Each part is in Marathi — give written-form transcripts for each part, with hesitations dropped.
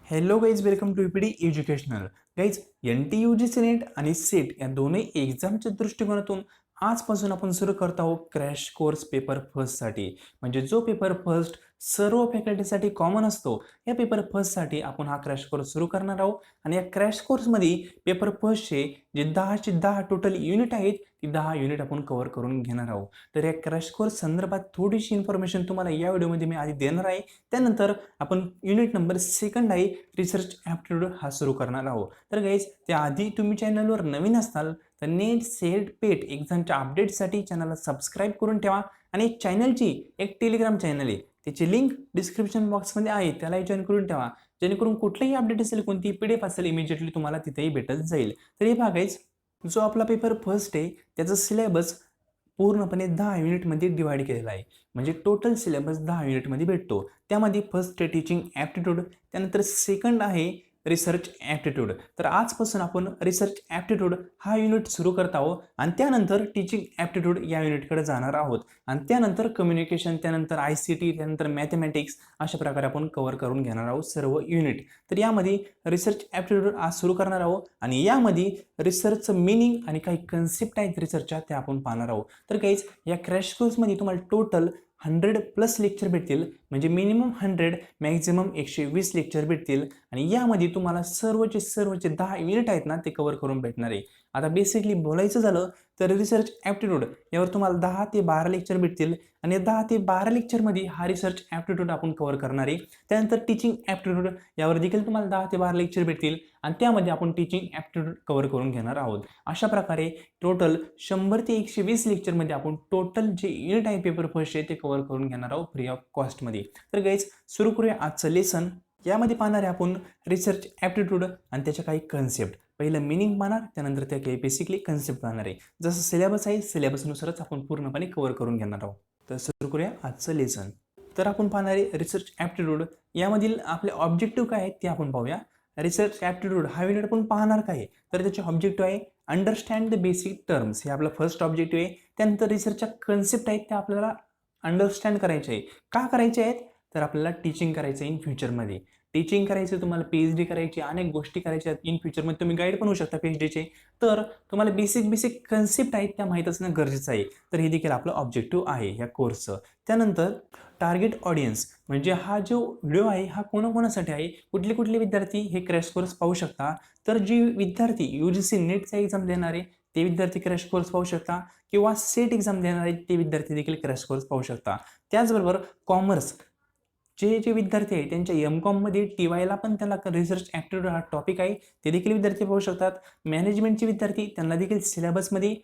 Hello guys, welcome to EPD educational. Guys, NTUG NET आणि सेट या दोन्ही एक्झामच्या दृष्टिकोनातून आजपासून आपण सुरू करत आहोत क्रॅश कोर्स पेपर फर्स्टसाठी. म्हणजे जो पेपर फर्स्ट सर्व फॅकल्टीसाठी कॉमन असतो, या पेपर फर्स्टसाठी आपण हा क्रॅश कोर्स सुरू करणार आहोत. आणि या क्रॅश कोर्समध्ये पेपर फर्स्टचे जे 10चे 10 टोटल युनिट आहेत, ती 10 युनिट आपण कव्हर करून घेणार आहोत. तर या क्रॅश कोर्स संदर्भात थोडीशी इन्फॉर्मेशन तुम्हाला या व्हिडिओमध्ये मी आधी देणार आहे. त्यानंतर आपण युनिट नंबर सेकंड आहे रिसर्च ॲप्टिट्यूड हा सुरू करणार आहोत. तर गाईज, त्याआधी तुम्ही चॅनलवर नवीन असताल तर नेट सेट पेट एक्झामच्या अपडेटसाठी चॅनलला सबस्क्राईब करून ठेवा. आणि चॅनलची एक टेलिग्राम चॅनल आहे, त्याची लिंक डिस्क्रिप्शन बॉक्समध्ये आहे, त्यालाही जॉईन करून ठेवा, जेणेकरून कुठलंही अपडेट असेल, कोणतीही PDF असेल, इमिजिएटली तुम्हाला तिथेही भेटत जाईल. तर हे बघा गाईज, जो आपला पेपर फर्स्ट आहे त्याचा सिलेबस पूर्णपणे 10 युनिटमध्ये डिवाइड केलेला आहे. म्हणजे टोटल सिलेबस 10 युनिटमध्ये भेटतो. त्यामध्ये फर्स्ट आहे टीचिंग ॲप्टिट्यूड, त्यानंतर सेकंड आहे रिसर्च ॲप्टिट्यूड. तर आजपासून आपण रिसर्च ॲप्टिट्यूड हा युनिट सुरू करत आहोत आणि त्यानंतर टीचिंग ॲप्टिट्यूड या युनिटकडे जाणार आहोत. आणि त्यानंतर कम्युनिकेशन, त्यानंतर ICT, त्यानंतर मॅथमॅटिक्स, अशा प्रकारे आपण कव्हर करून घेणार आहोत सर्व युनिट. तर यामध्ये रिसर्च ॲप्टिट्यूड आज सुरू करणार आहोत आणि यामध्ये रिसर्चचं मिनिंग आणि काही कन्सेप्ट आहेत रिसर्चच्या, त्या आपण पाहणार आहोत. तर गाईज, या क्रॅश कोर्समध्ये तुम्हाला टोटल 100+ लेक्चर भेटतील. म्हणजे मिनिमम 100, मॅक्झिमम 120 लेक्चर भेटतील. आणि यामध्ये तुम्हाला सर्वचे 10 युनिट आहेत ना, ते कव्हर करून भेटणार आहे. आता बेसिकली बोलायचं झालं तर रिसर्च ॲप्टिट्यूड यावर तुम्हाला 10 ते 12 लेक्चर भेटतील. आणि 10 ते 12 लेक्चरमध्ये हा रिसर्च ॲप्टिट्यूड आपण कव्हर करणार आहे. त्यानंतर टीचिंग ॲप्टिट्यूड यावर देखील तुम्हाला 10 ते 12 लेक्चर भेटतील आणि त्यामध्ये आपण टीचिंग ॲप्टिट्यूड कव्हर करून घेणार आहोत. अशा प्रकारे टोटल 100 ते 120 लेक्चरमध्ये आपण टोटल जे युनिट आहे पेपर फर्स्ट ते कव्हर करून घेणार आहोत फ्री ऑफ कॉस्टमध्ये. तर गाईज, सुरू करूया आजचं लेसन. यामध्ये पाहणार आहे आपण रिसर्च ॲप्टिट्यूड आणि त्याच्या काही कन्सेप्ट. पहिलं मिनिंग पाहणार, त्यानंतर त्या काही बेसिकली कन्सेप्ट पाहणार आहे. जसं सिलेबस आहे, सिलेबसनुसारच आपण पूर्णपणे कव्हर करून घेणार आहोत. तर सुरू करूया आजचं लेसन. तर आपण पाहणार आहे रिसर्च ॲप्टिट्यूड. यामधील आपले ऑब्जेक्टिव्ह काय आहेत ते आपण पाहूया. रिसर्च ॲप्टिट्यूड हा युनिट आपण पाहणार काय, तर त्याचे ऑब्जेक्टिव्ह आहे अंडरस्टँड द बेसिक टर्म्स, हे आपला फर्स्ट ऑब्जेक्टिव्ह आहे. त्यानंतर रिसर्चच्या कन्सेप्ट आहेत त्या आपल्याला अंडरस्टँड करायचे आहे. का करायचे आहेत, तर आपल्याला टीचिंग करायचं आहे इन फ्युचरमध्ये. टीचिंग करायचं, तुम्हाला PhD करायची, अनेक गोष्टी करायच्या आहेत इन फ्युचरमध्ये. तुम्ही गाईड पण होऊ शकता PhDचे. तर तुम्हाला बेसिक कन्सेप्ट आहेत त्या माहीत असणं गरजेचं आहे. तर हे देखील आपलं ऑब्जेक्टिव्ह आहे या कोर्सचं. त्यानंतर टार्गेट ऑडियन्स, म्हणजे हा जो व्हिडिओ आहे हा कोणाकोणासाठी आहे, कुठले विद्यार्थी हे क्रॅश कोर्स पाहू शकता. तर जे विद्यार्थी UGC नेटचा एक्झाम देणारे ते विद्यार्थी क्रॅश कोर्स पाहू शकता, किंवा सेट एक्झाम देणारे ते विद्यार्थी देखील क्रॅश कोर्स पाहू शकता. त्याचबरोबर कॉमर्स जे विद्यार्थी आहे त्यांच्या MCOMमध्ये TYला पण त्याला रिसर्च ॲप्टिट्यूड हा टॉपिक आहे, ते देखील विद्यार्थी पाहू शकतात. मॅनेजमेंटचे विद्यार्थी, त्यांना देखील सिलेबसमध्ये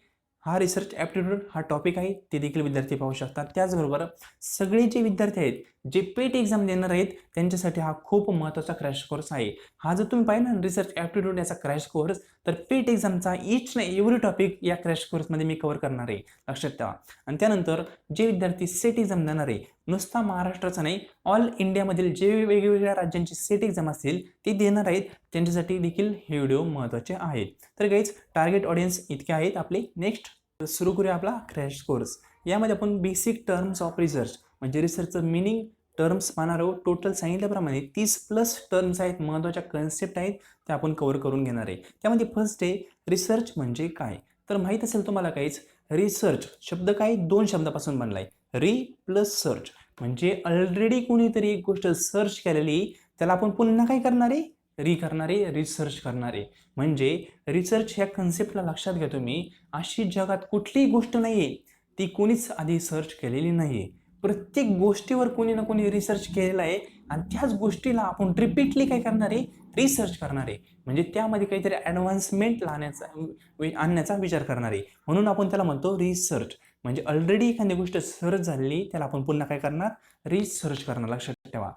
हा रिसर्च ॲप्टिट्यूड हा टॉपिक आहे, ते देखील विद्यार्थी पाहू शकतात. त्याचबरोबर सगळे जे विद्यार्थी आहेत जे पेट एक्झाम देणार आहेत त्यांच्यासाठी हा खूप महत्त्वाचा क्रॅश कोर्स आहे. हा जर तुम्ही पाहिला ना रिसर्च ॲप्टिट्यूड याचा क्रॅश कोर्स, तर पेट एक्झामचा ईच ना एव्हरी टॉपिक या क्रॅश कोर्समध्ये मी कव्हर करणार आहे, लक्षात ठेवा. आणि त्यानंतर जे विद्यार्थी सेट एक्झाम देणार आहे, नुसता महाराष्ट्राचा नाही, ऑल इंडियामधील जे वेगवेगळ्या राज्यांची सेट एक्झाम असतील ते देणार आहेत, त्यांच्यासाठी देखील हे व्हिडिओ महत्त्वाचे आहेत. तर गाईज, टार्गेट ऑडियन्स इतके आहेत आपले. नेक्स्ट सुरू करूया आपला क्रॅश कोर्स. यामध्ये आपण बेसिक टर्म्स ऑफ रिसर्च, म्हणजे रिसर्चचं मिनिंग, टर्म्स पाहणार आहोत. टोटल सांगितल्याप्रमाणे 30+ टर्म्स आहेत, महत्त्वाच्या कन्सेप्ट आहेत, त्या आपण कव्हर करून घेणार आहे. त्यामध्ये फर्स्ट आहे रिसर्च म्हणजे काय. तर माहीत असेल तुम्हाला काहीच, रिसर्च शब्द काय, 2 शब्दापासून बनला आहे, री प्लस सर्च. म्हणजे ऑलरेडी कोणीतरी एक गोष्ट सर्च केलेली, त्याला आपण पुन्हा काय करणारे, री करणारे, रिसर्च करणारे. म्हणजे रिसर्च ह्या कन्सेप्टला लक्षात घ्या तुम्ही, अशी जगात कुठलीही गोष्ट नाही आहे ती कोणीच आधी सर्च केलेली नाही आहे. प्रत्येक गोष्टीवर कोणी ना कोणी रिसर्च केलेला आहे आणि त्याच गोष्टीला आपण रिपीटली काय करणार आहे, रिसर्च करणार आहे. म्हणजे त्यामध्ये काहीतरी ॲडव्हान्समेंट आणण्याचा विचार करणार आहे, म्हणून आपण त्याला म्हणतो रिसर्च. म्हणजे ऑलरेडी एखादी गोष्ट सर्च झालेली, त्याला आपण पुन्हा काय करणार, रिसर्च करणार, लक्षात ठेवा.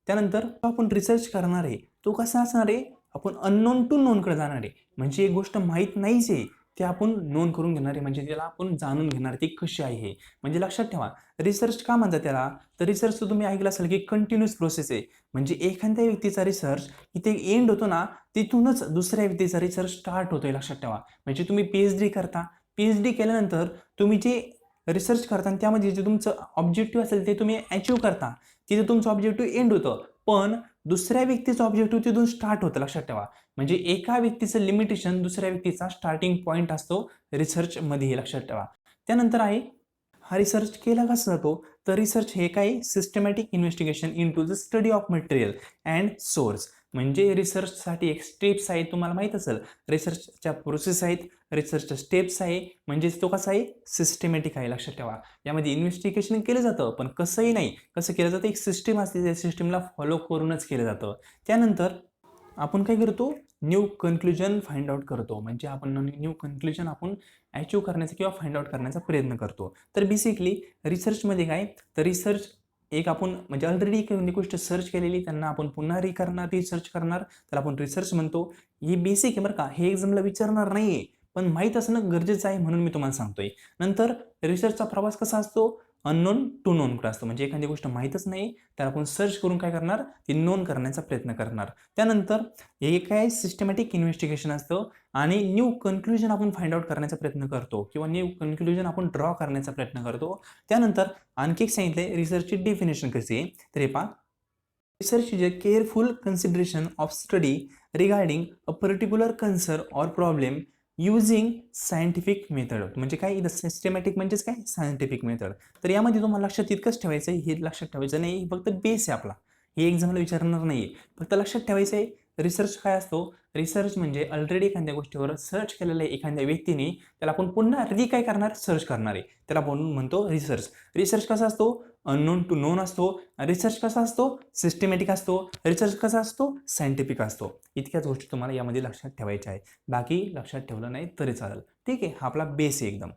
त्यानंतर आपण रिसर्च करणार आहे तो कसा असणार आहे, आपण अननोन टू नोनकडे जाणार आहे. म्हणजे एक गोष्ट माहीत नाहीच आहे ते आपण नोंद करून घेणार आहे, म्हणजे त्याला आपण जाणून घेणार ती कशी आहे. म्हणजे लक्षात ठेवा, रिसर्च का म्हणतात त्याला, तर रिसर्च तुम्ही ऐकलं असेल की कंटिन्यूस प्रोसेस आहे. म्हणजे एखाद्या व्यक्तीचा रिसर्च इथे एंड होतो ना, तिथूनच दुसऱ्या व्यक्तीचा रिसर्च स्टार्ट होतोय, लक्षात ठेवा. म्हणजे तुम्ही PhD करता, PhD केल्यानंतर तुम्ही जे रिसर्च करता त्यामध्ये जे तुमचं ऑब्जेक्टिव्ह असेल ते तुम्ही अचीव्ह करता, तिथे तुमचं ऑब्जेक्टिव्ह एंड होतं. पण दुसऱ्या व्यक्तीचं ऑब्जेक्टिव्ह तिथून स्टार्ट होतं, लक्षात ठेवा. म्हणजे एका व्यक्तीचं लिमिटेशन दुसऱ्या व्यक्तीचा स्टार्टिंग पॉईंट असतो रिसर्चमध्ये, हे लक्षात ठेवा. त्यानंतर आहे, हा रिसर्च केला कसा जातो, तर रिसर्च हे काय systematic investigation into the study of material and source. म्हणजे रिसर्चसाठी एक स्टेप्स आहेत, तुम्हाला माहीत असेल रिसर्चच्या प्रोसेस आहेत, रिसर्चच्या स्टेप्स आहे, म्हणजे तो कसा आहे सिस्टमॅटिक आहे, लक्षात ठेवा. यामध्ये इन्व्हेस्टिगेशन केलं जातं, पण कसंही नाही, कसं केलं जातं, एक सिस्टीम असते, त्या सिस्टीमला फॉलो करूनच केलं जातं. त्यानंतर आपण काय करतो, न्यू कन्क्लुजन फाइंड आउट करतो. म्हणजे आपण न्यू कन्क्लुजन आपण अचीव करण्याचा किंवा फाइंड आउट करण्याचा प्रयत्न करतो. तर बेसिकली रिसर्चमध्ये काय, तर रिसर्च एक आपण म्हणजे ऑलरेडी एखादी गोष्ट सर्च केलेली त्यांना आपण पुन्हा रिसर्च करणार, तर आपण रिसर्च म्हणतो. ही बेसिक आहे बरं का, हे एक्झामला विचारणार नाहीये, पण माहीत असणं गरजेचं आहे म्हणून मी तुम्हाला सांगतोय. नंतर रिसर्चचा प्रवास कसा असतो, अननोन टू नोन असतो. म्हणजे एखादी गोष्ट माहीतच नाही, तर आपण सर्च करून काय करणार, ती नोन करण्याचा प्रयत्न करणार. त्यानंतर हे काय सिस्टमॅटिक इन्व्हेस्टिगेशन असतं आणि न्यू कन्क्लुजन आपण फाइंड आउट करण्याचा प्रयत्न करतो किंवा न्यू कन्क्लुजन आपण ड्रॉ करण्याचा प्रयत्न करतो. त्यानंतर आणखी एक सांगितलंय रिसर्चची डेफिनेशन कशी आहे, तर हे पहा, research is a careful consideration of study regarding a particular concern or problem using scientific method. म्हणजे काय, इथं सिस्टमॅटिक म्हणजेच काय सायंटिफिक मेथड. तर यामध्ये तुम्हाला लक्षात इतकंच ठेवायचं आहे, हे लक्षात ठेवायचं नाही, हे फक्त बेस आहे आपला, हे एक्झामला विचारणार नाही. फक्त लक्षात ठेवायचं आहे रिसर्च काय असतो. रिसर्च म्हणजे ऑलरेडी एखाद्या गोष्टीवर सर्च केलेलं आहे एखाद्या व्यक्तीने, त्याला आपण पुन्हा काय करणार, सर्च करणार आहे, त्याला आपण म्हणतो रिसर्च. रिसर्च कसा असतो, अननोन टू नोन असतो. रिसर्च कसा असतो, सिस्टमॅटिक असतो. रिसर्च कसा असतो, सायंटिफिक असतो. इतक्याच गोष्टी तुम्हाला यामध्ये लक्षात ठेवायच्या आहे, बाकी लक्षात ठेवलं नाही तरी चालेल. ठीक आहे, हा आपला बेस आहे एकदम.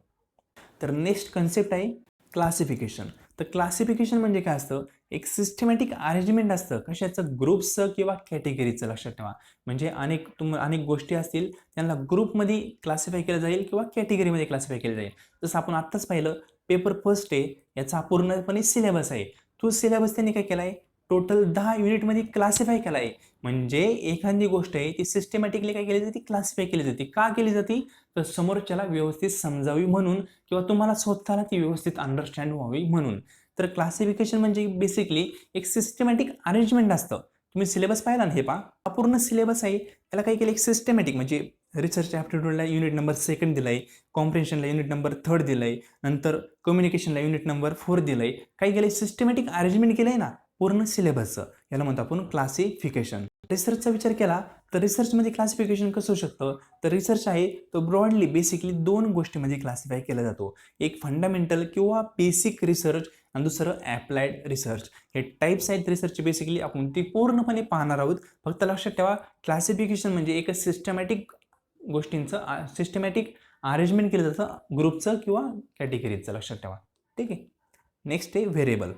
तर नेक्स्ट कन्सेप्ट आहे क्लासिफिकेशन. तर क्लासिफिकेशन म्हणजे काय असतं, एक सिस्टमॅटिक अरेंजमेंट असतं कशाचं, ग्रुप्सचं किंवा कॅटेगरीचं, लक्षात ठेवा. म्हणजे अनेक गोष्टी असतील, त्यांना ग्रुपमध्ये क्लासिफाय केलं जाईल किंवा कॅटेगरीमध्ये क्लासिफाय केलं जाईल. जसं आपण आत्ताच पाहिलं, पेपर फर्स्ट आहे, याचा पूर्णपणे सिलेबस आहे. तो सिलेबस त्यांनी काय केला आहे, टोटल 10 युनिटमध्ये क्लासिफाय केला आहे. म्हणजे एखादी गोष्ट आहे ती सिस्टमॅटिकली काय केली जाते, क्लासिफाय केली जाते. का केली जाते, तर समोरच्याला व्यवस्थित समजावी म्हणून किंवा तुम्हाला स्वतःला ती व्यवस्थित अंडरस्टँड व्हावी म्हणून. तर क्लासिफिकेशन म्हणजे बेसिकली एक सिस्टमॅटिक अरेंजमेंट असतं. तुम्ही सिलेबस पाहिला ना, हे पहा, हा पूर्ण सिलेबस आहे, त्याला काय केलं, एक सिस्टमॅटिक म्हणजे रिसर्च ॲप्टिट्यूडला युनिट नंबर 2 दिलाय, कॉम्प्रिहेन्शनला युनिट नंबर 3 दिलाय, नंतर कम्युनिकेशनला युनिट नंबर 4 दिलाय. काय केलंय, सिस्टमॅटिक अरेंजमेंट केलंय ना पूर्ण सिलेबसचं, याला म्हणतो आपण क्लासिफिकेशन. रिसर्चचा विचार केला तर रिसर्चमध्ये क्लासिफिकेशन कसं होऊ शकतं, तर रिसर्च आहे तो ब्रॉडली बेसिकली 2 गोष्टींमध्ये क्लासिफाय केला जातो. एक फंडामेंटल किंवा बेसिक रिसर्च आणि दुसरं ॲप्लाइड रिसर्च. हे टाईप्स आहेत रिसर्चचे, बेसिकली आपण ती पूर्णपणे पाहणार आहोत. फक्त लक्षात ठेवा, क्लासिफिकेशन म्हणजे एक सिस्टमॅटिक गोष्टींचं सिस्टमॅटिक अरेंजमेंट केलं जातं ग्रुपचं किंवा कॅटेगरीचं, लक्षात ठेवा. ठीक आहे. नेक्स्ट आहे व्हेरिएबल.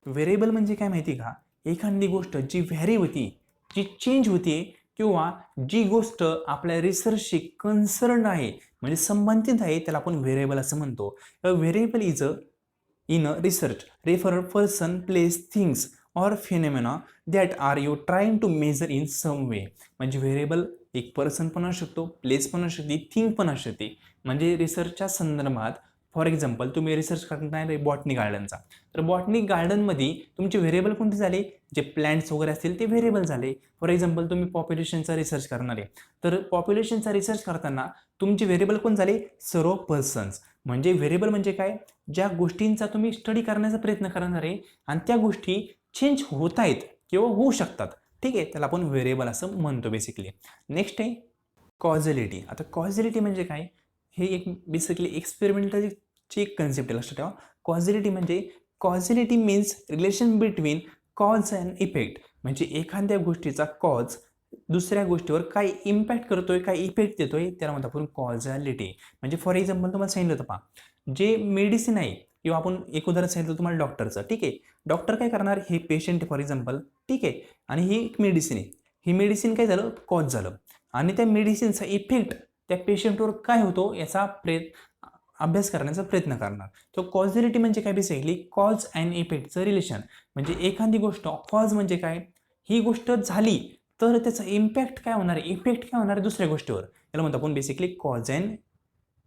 व्हेरिएबल म्हणजे काय माहिती का, एखादी गोष्ट जी व्हॅरी होती, जी चेंज होती किंवा जी गोष्ट आपल्या रिसर्चशी कन्सर्न आहे म्हणजे संबंधित आहे, त्याला आपण व्हेरिएबल असं म्हणतो. Variable is a in a research refer person, place, things or phenomena that are you trying to measure in some way. म्हणजे व्हेरिएबल एक पर्सन पण असू शकतो, प्लेस पण असू शकते, थिंग पण असू शकते. म्हणजे रिसर्चच्या संदर्भात फॉर एक्झाम्पल तुम्ही रिसर्च करणार आहे बॉटनी गार्डनचा, तर बॉटनी गार्डनमध्ये तुमचे व्हेरिएबल कोणते झाले, जे प्लॅन्ट्स वगैरे असतील ते व्हेरिएबल झाले. फॉर एक्झाम्पल तुम्ही पॉप्युलेशनचा रिसर्च करणार आहे, तर पॉप्युलेशनचा रिसर्च करताना तुमचे व्हेरिएबल कोण झाले, सर्व पर्सन्स. म्हणजे व्हेरिएबल म्हणजे काय, ज्या गोष्टींचा तुम्ही स्टडी करण्याचा प्रयत्न करणार आहे आणि त्या गोष्टी चेंज होत आहेत किंवा होऊ शकतात. ठीक आहे, त्याला आपण व्हेरिएबल असं म्हणतो बेसिकली. नेक्स्ट आहे कॉझॅलिटी. आता कॉझॅलिटी म्हणजे काय, हे एक बेसिकली एक्सपेरिमेंटलची एक कन्सेप्ट आहे, लक्षात ठेवा. कॉझॅलिटी म्हणजे causality means relation between cause and effect. म्हणजे एखाद्या गोष्टीचा कॉज दुसऱ्या गोष्टीवर काय इम्पॅक्ट करतोय, काय इफेक्ट देतोय, त्याला म्हणतो आपण कॉझॅलिटी. म्हणजे फॉर एक्झाम्पल तुम्हाला सांगितलं होतं पहा, जे मेडिसिन आहे किंवा आपण एक उदाहरण सांगितलं तुम्हाला डॉक्टरचं. ठीक आहे, डॉक्टर काय करणार, हे पेशंट फॉर एक्झाम्पल, ठीक आहे, आणि ही एक मेडिसिन आहे, ही मेडिसिन काय झालं, कॉज झालं, आणि त्या मेडिसिनचा इफेक्ट त्या पेशंटवर काय होतो याचा अभ्यास करण्याचा प्रयत्न करणार. तो कॉझॅलिटी म्हणजे काय, बेसिकली कॉज अँड इफेक्टचं रिलेशन. म्हणजे एखादी गोष्ट, कॉज म्हणजे काय, ही गोष्ट झाली तर त्याचा इम्पॅक्ट काय होणार आहे, इफेक्ट काय होणार आहे दुसऱ्या गोष्टीवर, याला म्हणतो आपण बेसिकली कॉज अँड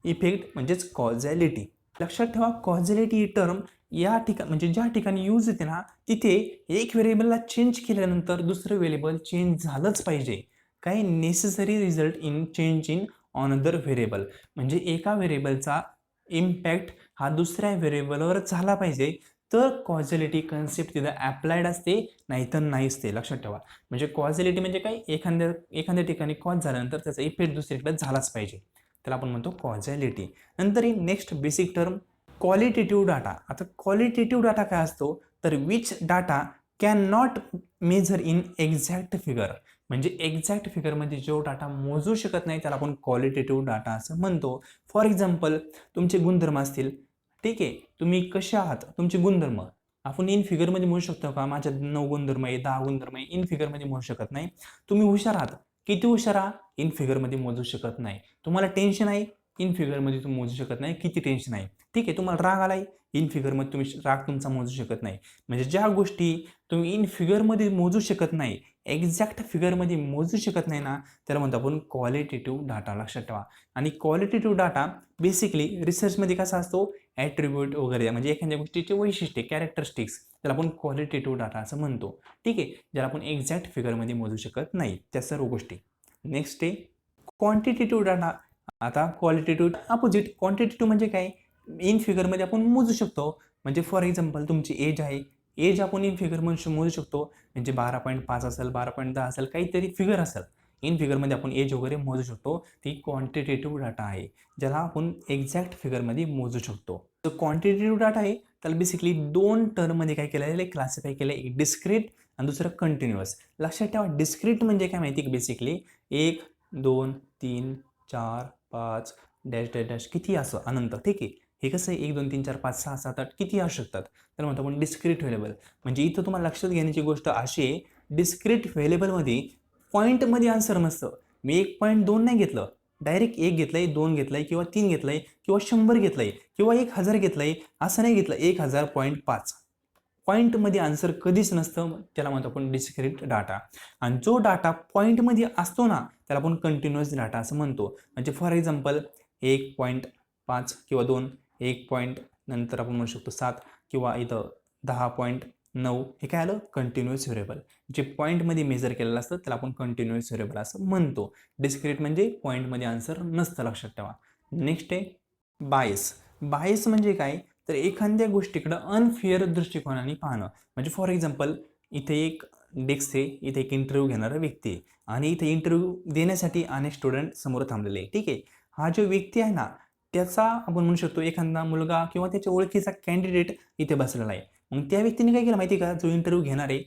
इफेक्ट म्हणजेच कॉझॅलिटी. लक्षात ठेवा कॉझॅलिटी ही टर्म या ठिकाणी म्हणजे ज्या ठिकाणी यूज येते ना तिथे एक व्हेरिएबलला चेंज केल्यानंतर दुसरं व्हेरिएबल चेंज झालंच पाहिजे. काही necessary result in change in another variable म्हणजे एका व्हेरिएबलचा इम्पॅक्ट हा दुसऱ्या व्हेरिएबलवर झाला पाहिजे तर कॉझॅलिटी कन्सेप्ट तिथं अप्लाइड असते नाहीतर नाही असते. लक्षात ठेवा म्हणजे कॉझॅलिटी म्हणजे काय एखाद्या ठिकाणी कॉज झाल्यानंतर त्याचा इफेक्ट दुसरीकडे झालाच पाहिजे त्याला आपण म्हणतो कॉझॅलिटी. नंतर ही next basic term qualitative data. आता क्वालिटेटिव्ह डाटा काय असतो तर which data can not measure in exact figure म्हणजे एक्झॅक्ट फिगरमध्ये जो डाटा मोजू शकत नाही त्याला आपण क्वालिटेटिव्ह डाटा असं म्हणतो. फॉर एक्झाम्पल तुमचे गुणधर्म असतील, ठीक आहे, तुम्ही कसे आहात तुमचे गुणधर्म आपण इन फिगरमध्ये मोजू शकतो का? माझ्या 9 गुणधर्म आहे 10 गुणधर्म आहे इन फिगरमध्ये मोजू शकत नाही. तुम्ही हुशार आहात, किती हुशार आहात इन फिगरमध्ये मोजू शकत नाही. तुम्हाला टेन्शन आहे इन फिगरमध्ये तुम्ही मोजू शकत नाही किती टेन्शन आहे. ठीक आहे, तुम्हाला राग आलाय इन फिगरमध्ये तुम्ही राग तुमचा मोजू शकत नाही. म्हणजे ज्या गोष्टी तुम्ही इन फिगरमध्ये मोजू शकत नाही एक्झॅक्ट फिगरमध्ये मोजू शकत नाही ना त्याला म्हणतो आपण क्वालिटेटिव्ह डाटा. लक्षात ठेवा. आणि क्वालिटेटिव्ह डाटा बेसिकली रिसर्चमध्ये कसा असतो ॲट्रिब्यूट वगैरे म्हणजे एखाद्या गोष्टीचे वैशिष्ट्ये कॅरेक्टरिस्टिक्स त्याला आपण क्वालिटेटिव्ह डाटा असं म्हणतो. ठीक आहे, ज्याला आपण एक्झॅक्ट फिगरमध्ये मोजू शकत नाही त्या सर्व गोष्टी. नेक्स्ट आहे क्वांटिटेटिव्ह डाटा. आता क्वालिटेटिव्ह अपोजिट. क्वांटिटेटिव्ह म्हणजे काय इन फिगरमध्ये आपण मोजू शकतो. म्हणजे फॉर एक्झाम्पल तुमची एज आहे, एज आपण इन फिगर मोजू शकतो म्हणजे 12.5 असेल 12.10 असेल काहीतरी फिगर असेल इन फिगरमध्ये आपण एज वगैरे मोजू शकतो. ती क्वांटिटेटिव्ह डाटा आहे ज्याला आपण एक्झॅक्ट फिगरमध्ये मोजू शकतो. तर क्वांटिटेटिव्ह डाटा आहे त्याला बेसिकली 2 टर्ममध्ये काय केलेलं आहे क्लासिफाय केलं आहे, एक डिस्क्रीट आणि दुसरं कंटिन्युअस. लक्षात ठेवा डिस्क्रीट म्हणजे काय माहिती की बेसिकली 1 2 3 4 5 डॅश डॅश डॅश किती असं अनंत. ठीक आहे, हे कसं आहे 1 2 3 4 5 6 7 8 किती असू शकतात तर म्हणतो आपण डिस्क्रीट व्हेरिएबल. म्हणजे इथं तुम्हाला लक्षात घेण्याची गोष्ट अशी आहे डिस्क्रीट व्हेरिएबलमध्ये पॉईंटमध्ये आन्सर नसतं. मी 1.2 नाही घेतलं डायरेक्ट 1 घेतलंय 2 घेतलंय किंवा 3 घेतलंय किंवा 100 घेतलंय किंवा 1000 घेतलंय असं नाही घेतलं 1000.5 पॉईंटमध्ये आन्सर कधीच नसतं त्याला म्हणतो आपण डिस्क्रीट डाटा. आणि जो डाटा पॉईंटमध्ये असतो ना त्याला आपण कंटिन्युअस डाटा असं म्हणतो. म्हणजे फॉर एक्झाम्पल 1.5 किंवा 2 1 पॉईंट नंतर आपण म्हणू शकतो 7 किंवा इथं 10.9 हे काय आलं कंटिन्युअस व्हेरिएबल. जे पॉईंटमध्ये मेजर केलेलं असतं त्याला आपण कंटिन्युअस व्हेरिएबल असं म्हणतो. डिस्क्रीट म्हणजे पॉईंटमध्ये आन्सर नसतं. लक्षात ठेवा. नेक्स्ट आहे बायस. बायस म्हणजे काय तर एखाद्या गोष्टीकडं अनफेअर दृष्टिकोनाने पाहणं. म्हणजे फॉर एक्झाम्पल इथे एक डेस्क आहे, इथे एक इंटरव्ह्यू घेणारा व्यक्ती आहे आणि इथे इंटरव्ह्यू देण्यासाठी अनेक स्टुडंट समोर थांबलेले आहे. ठीक आहे, हा जो व्यक्ती आहे ना त्याचा आपण म्हणू शकतो एखादा मुलगा किंवा त्याच्या ओळखीचा कॅन्डिडेट इथे बसलेला आहे. मग त्या व्यक्तीने काय केलं माहिती का जो इंटरव्ह्यू घेणार आहे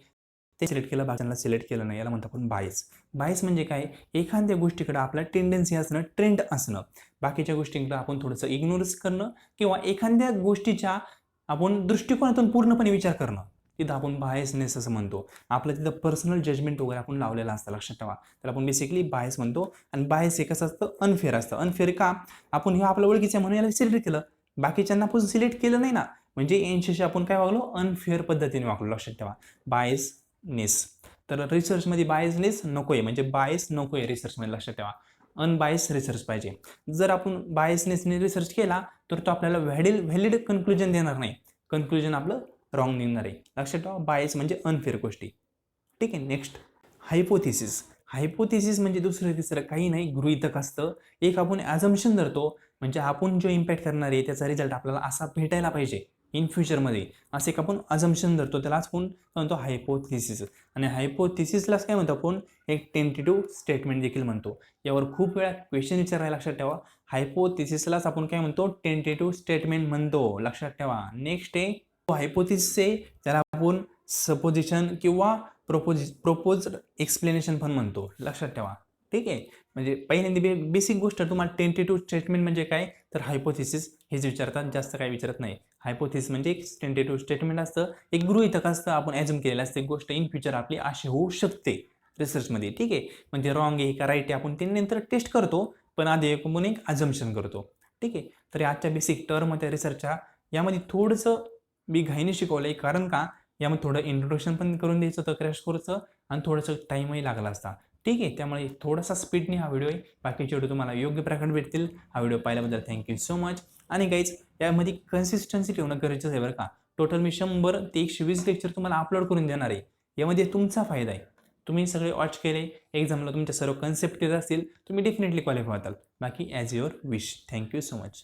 ते सिलेक्ट केलं बाकीच्यांना सिलेक्ट केलं नाही याला म्हणतो आपण बायस. बायस म्हणजे काय एखाद्या गोष्टीकडे आपला टेंडन्सी असणं ट्रेंड असणं बाकीच्या गोष्टींकडे आपण थोडंसं इग्नोरच करणं किंवा एखाद्या गोष्टीच्या आपण दृष्टिकोनातून पूर्णपणे विचार करणं तिथं आपण बायसनेस असं म्हणतो. आपलं तिथं पर्सनल जजमेंट वगैरे आपण लावलेलं असतं. लक्षात ठेवा तर आपण बेसिकली बायस म्हणतो. आणि बायस हे कसं असतं अनफेअर असतं. अनफेअर का आपण हे आपलं ओळखीचं म्हणून याला सिलेक्ट केलं बाकीच्यांना आपण सिलेक्ट केलं नाही ना म्हणजे यांच्याशी आपण काय वागलो अनफेअर पद्धतीने वागलो. लक्षात ठेवा बायसनेस. तर रिसर्चमध्ये बायसनेस नको आहे म्हणजे बायस नको आहे रिसर्चमध्ये. लक्षात ठेवा अनबायस रिसर्च पाहिजे. जर आपण बायसनेसने रिसर्च केला तर तो आपल्याला व्हॅलिड कन्क्लुजन देणार नाही. कन्क्लुजन आपलं रॉंग निघणार आहे. लक्षात ठेवा बायस म्हणजे अनफेअर गोष्टी. ठीक आहे. Next hypothesis. हायपोथिसिस म्हणजे दुसरं तिसरं काही नाही गृहीतक असतं. एक आपण ॲझम्पशन धरतो म्हणजे आपण जो इम्पॅक्ट करणार आहे त्याचा रिझल्ट आपल्याला असा भेटायला पाहिजे इन फ्युचरमध्ये असं एक आपण अझम्पशन धरतो त्यालाच आपण म्हणतो हायपोथिसिस. आणि हायपोथिसिसलाच काय म्हणतो आपण एक टेंटेटिव्ह स्टेटमेंट देखील म्हणतो. यावर खूप वेळा क्वेश्चन विचारायला लक्षात ठेवा. हायपोथिसिसलाच आपण काय म्हणतो टेंटेटिव्ह स्टेटमेंट म्हणतो. लक्षात ठेवा. नेक्स्ट आहे हायपोथिसिस आहे त्याला आपण सपोजिशन किंवा प्रोपोज्ड एक्सप्लेनेशन पण म्हणतो. लक्षात ठेवा. ठीक आहे. म्हणजे पहिल्यांदा बेसिक गोष्ट तुम्हाला टेंटेटिव्ह स्टेटमेंट म्हणजे काय तर हायपोथिसिस हेच विचारतात जास्त काही विचारत नाही. हायपोथिसिस म्हणजे एक टेंटेटिव्ह स्टेटमेंट असतं एक गृहीतक असतं आपण ॲझ्युम केलेलं असतं एक गोष्ट इन फ्युचर आपली अशी होऊ शकते रिसर्चमध्ये. ठीक आहे. म्हणजे रॉंग आहे का राईट आहे आपण ते नंतर टेस्ट करतो पण आधी आपण एक अझम्पशन करतो. ठीक आहे. तर आजच्या बेसिक टर्म होत्या रिसर्चच्या यामध्ये थोडंसं मी घाईने शिकवलं आहे कारण का यामध्ये थोडं इंट्रोडक्शन पण करून द्यायचं होतं क्रॅश कोर्सचं आणि थोडंसं टाईमही लागला असता. ठीक आहे. त्यामुळे थोडासा स्पीडने हा व्हिडिओ आहे बाकीचे व्हिडिओ तुम्हाला योग्य प्रकारे भेटतील. हा व्हिडिओ पाहिल्याबद्दल थँक्यू सो मच. आणि गाईज यामध्ये कन्सिस्टन्सी ठेवणं गरजेचं आहे बरं का. टोटल मी 100 ते 120 लेक्चर तुम्हाला अपलोड करून देणार आहे. यामध्ये तुमचा फायदा आहे. तुम्ही सगळे वॉच केले, एक्झामला तुमच्या सर्व कन्सेप्ट येत असतील, तुम्ही डेफिनेटली क्वालिफाय होताल. बाकी as your wish. Thank you so much.